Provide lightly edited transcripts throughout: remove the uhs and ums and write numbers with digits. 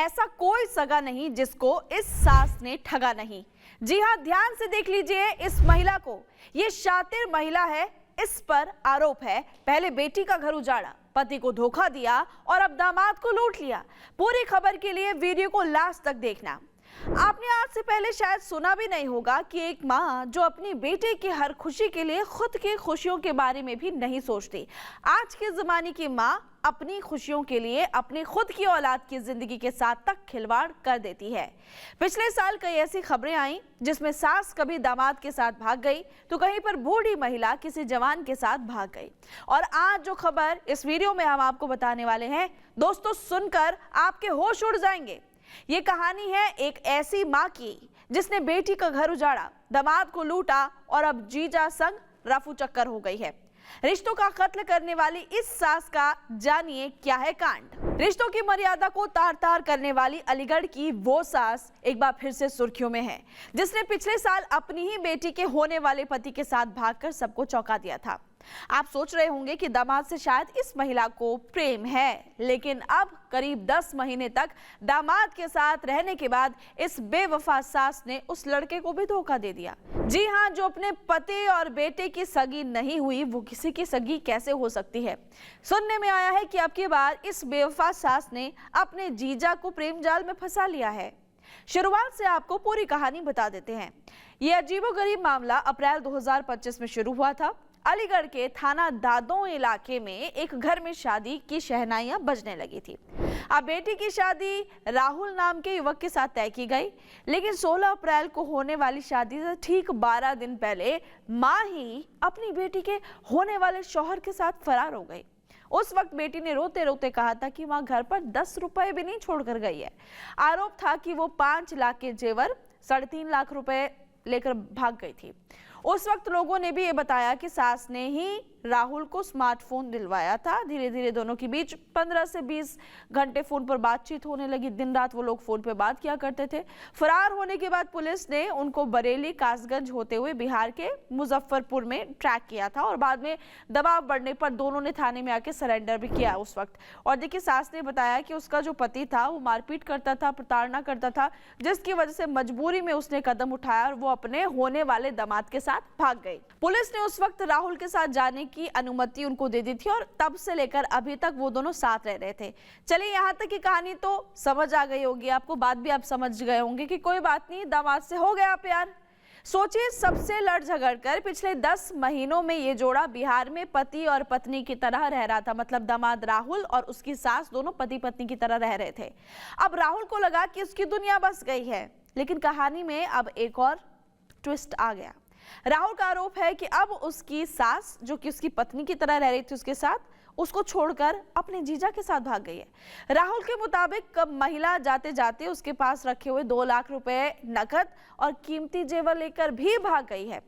ऐसा कोई सगा नहीं जिसको इस सास ने ठगा नहीं। जी हां, ध्यान से देख लीजिए इस महिला को। ये शातिर महिला है, इस पर आरोप है पहले बेटी का घर उजाड़ा, पति को धोखा दिया और अब दामाद को लूट लिया। पूरी खबर के लिए वीडियो को लास्ट तक देखना। आपने आज से पहले शायद सुना भी नहीं होगा कि एक माँ जो अपनी बेटे की हर खुशी के लिए खुद की खुशियों के बारे में भी नहीं सोचती। आज के जमाने की माँ अपनी खुशियों के लिए अपनी खुद की औलाद की जिंदगी के साथ तक खिलवाड़ कर देती है। पिछले साल कई ऐसी खबरें आई जिसमें सास कभी दामाद के साथ भाग गई तो कहीं पर बूढ़ी महिला किसी जवान के साथ भाग गई। और आज जो खबर इस वीडियो में हम आपको बताने वाले हैं दोस्तों, सुनकर आपके होश उड़ जाएंगे। ये कहानी है एक ऐसी माँ की जिसने बेटी का घर उजाड़ा, दामाद को लूटा और अब जीजा संग रफू चक्कर हो गई है। रिश्तों का कत्ल करने वाली इस सास का जानिए क्या है कांड। रिश्तों की मर्यादा को तार तार करने वाली अलीगढ़ की वो सास एक बार फिर से सुर्खियों में है, जिसने पिछले साल अपनी ही बेटी के होने वाले पति के साथ भागकर सबको चौंका दिया था। आप सोच रहे होंगे कि दामाद से शायद इस महिला को प्रेम है, लेकिन अब करीब 10 महीने तक दामाद के साथ रहने के बाद इस बेवफा सास ने उस लड़के को भी धोखा दे दिया। जी हां, जो अपने पति और बेटे की सगी नहीं हुई वो किसी की सगी कैसे हो सकती है। सुनने में आया है कि अब की बार इस बेवफा सास ने अपने जीजा को प्रेम जाल में फंसा लिया है। शुरुआत से आपको पूरी कहानी बता देते हैं। ये अजीबोगरीब मामला अप्रैल 2025 में शुरू हुआ था। अलीगढ़ के थाना दादों इलाके में एक घर में शादी की शहनाइयां बजने लगी थी। अब बेटी की शादी राहुल नाम के युवक के साथ तय की गई, लेकिन 16 अप्रैल को होने वाली शादी से ठीक 12 दिन पहले मां ही अपनी बेटी के होने वाले शौहर के साथ फरार हो गई। उस वक्त बेटी ने रोते रोते कहा था कि मां घर पर 10 रुपए भी नहीं छोड़कर गई है। आरोप था कि वो 5 लाख के जेवर 3.5 लाख रुपए लेकर भाग गई थी। उस वक्त लोगों ने भी ये बताया कि सास ने ही राहुल को स्मार्टफोन दिलवाया था। धीरे धीरे दोनों के बीच 15 से 20 घंटे फोन पर बातचीत होने लगी। दिन रात वो लोग फोन पर बात किया करते थे। फरार होने के बाद पुलिस ने उनको बरेली, कासगंज होते हुए बिहार के मुजफ्फरपुर में ट्रैक किया था और बाद में दबाव बढ़ने पर दोनों ने थाने में आके सरेंडर भी किया उस वक्त। और देखिए, सास ने बताया कि उसका जो पति था वो मारपीट करता था, प्रताड़ना करता था, जिसकी वजह से मजबूरी में उसने कदम उठाया और वो अपने होने वाले दामाद के साथ भाग गई। पुलिस ने उस वक्त राहुल के साथ जाने की अनुमति उनको दे दी थी और तब से लेकर अभी तक वो दोनों साथ रह रहे थे। चलिए, यहाँ तक की कहानी तो समझ आ गई होगी आपको, बात भी आप समझ गए होंगे कि कोई बात नहीं, दामाद से हो गया प्यार। सोचिए, सबसे लड़ झगड़ कर पिछले 10 महीनों में ये जोड़ा बिहार में पति और पत्नी की तरह रह रहा था। मतलब दामाद राहुल और उसकी सास दोनों पति पत्नी की तरह रह रहे थे। अब राहुल को लगा कि उसकी दुनिया बस गई है, लेकिन कहानी में अब एक और ट्विस्ट आ गया। राहुल का आरोप है कि अब उसकी सास, जो कि उसकी पत्नी की तरह रह रही थी उसके साथ, उसको छोड़कर अपने जीजा के साथ भाग गई है। राहुल के मुताबिक महिला जाते जाते उसके पास रखे हुए 2 लाख रुपए नकद और कीमती जेवर लेकर भी भाग गई है।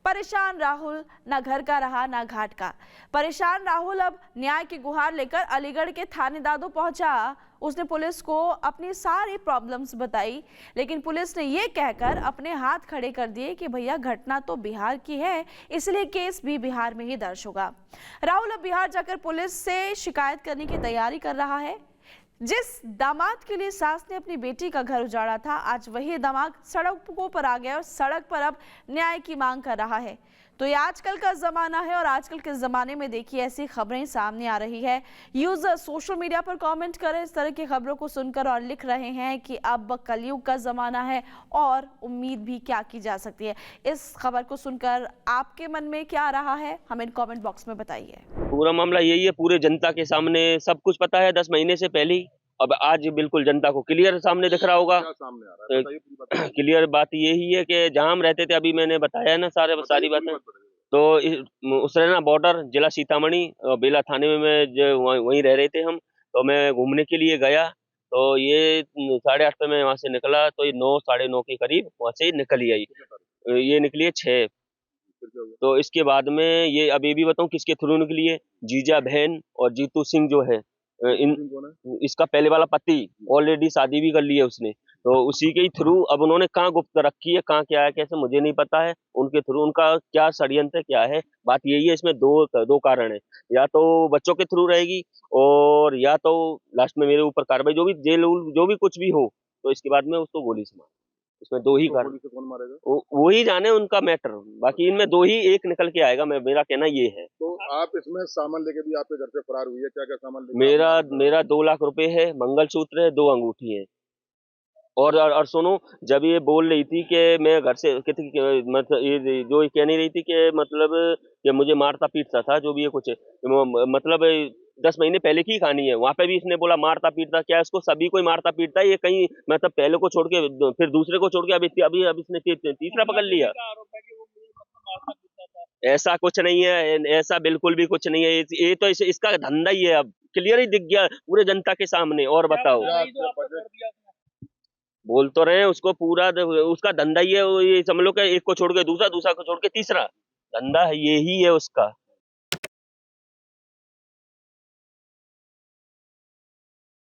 परेशान राहुल ना घर का रहा ना घाट का। परेशान राहुल अब न्याय की गुहार लेकर अलीगढ़ के थाने दादो पहुंचा। उसने पुलिस को अपनी सारी प्रॉब्लम्स बताई, लेकिन पुलिस ने ये कहकर अपने हाथ खड़े कर दिए कि भैया घटना तो बिहार की है, इसलिए केस भी बिहार में ही दर्ज होगा। राहुल अब बिहार जाकर पुलिस से शिकायत करने की तैयारी कर रहा है। जिस दामाद के लिए सास ने अपनी बेटी का घर उजाड़ा था, आज वही दामाद सड़कों पर आ गया और सड़क पर अब न्याय की मांग कर रहा है। तो ये आजकल का ज़माना है और आजकल के ज़माने में देखिए ऐसी खबरें सामने आ रही है। यूज़र सोशल मीडिया पर कमेंट करें इस तरह की खबरों को सुनकर और लिख रहे हैं कि अब कलयुग का ज़माना है और उम्मीद भी क्या की जा सकती है। इस खबर को सुनकर आपके मन में क्या आ रहा है, हमें कमेंट बॉक्स में बताइए। पूरा मामला यही है, पूरे जनता के सामने सब कुछ पता है 10 महीने से पहले ही। अब आज बिल्कुल जनता को क्लियर सामने दिख रहा होगा। सामने आ रहा है, बताइए पूरी बात। क्लियर बात यही है कि जहां हम रहते थे, अभी मैंने बताया ना सारी बातें, तो उसरेना बॉर्डर जिला सीतामढ़ी बेला थाने में वहीं रह रहे थे हम। तो मैं घूमने के लिए गया तो ये 8:30 पे मैं वहां से निकला तो ये 9 साढ़े 9 के करीब वहां से निकली आई। ये निकली है 6। तो इसके बाद में ये अब ये भी बताऊं किसके थ्रू निकली है। जीजा बहन और जीतू सिंह जो है, इसका पहले वाला पति ऑलरेडी शादी भी कर ली है उसने। तो उसी के थ्रू अब उन्होंने कहाँ गुप्त रखी है, कहाँ क्या है कैसे मुझे नहीं पता है, उनके थ्रू उनका क्या षड्यंत्र क्या है। बात यही है, इसमें दो कारण है, या तो बच्चों के थ्रू रहेगी और या तो लास्ट में मेरे ऊपर कार्रवाई, जो भी जेल जो भी कुछ भी हो, तो इसके बाद में उसको गोली से मार। इसमें दो ही तो कारण, गोली से कौन मारेगा? वो ही जाने उनका मैटर, बाकी इनमें दो ही एक निकल के आएगा, मेरा कहना ये है। तो आप इसमें सामान लेके भी आपके घर से फरार हुई है, क्या क्या सामान लेके मेरा आपने फरार मेरा 2 लाख रुपए है, मंगलसूत्र है, 2 अंगूठी है। और सुनो, जब ये बोल रही थी कि मैं घर से मतलब ये जो ये कह नहीं रही थी कि मतलब कि मुझे मारता पीटता था, जो भी ये कुछ मतलब 10 महीने पहले की कहानी है, वहां पे भी इसने बोला मारता पीटता, क्या इसको सभी कोई मारता पीटता है, ये कहीं मतलब पहले को छोड़ के फिर दूसरे को छोड़ के अभी अभी अभी इसने तीसरा पकड़ लिया। ऐसा कुछ नहीं है, ऐसा बिल्कुल भी कुछ नहीं है, ये तो इसका धंधा ही है, अब क्लियर ही दिख गया पूरे जनता के सामने। और बताओ, बोल तो रहे हैं उसको पूरा उसका धंधा ही है, ये समझ लो कि एक को छोड़ के दूसरा, दूसरा को छोड़ के तीसरा, धंधा यही है उसका।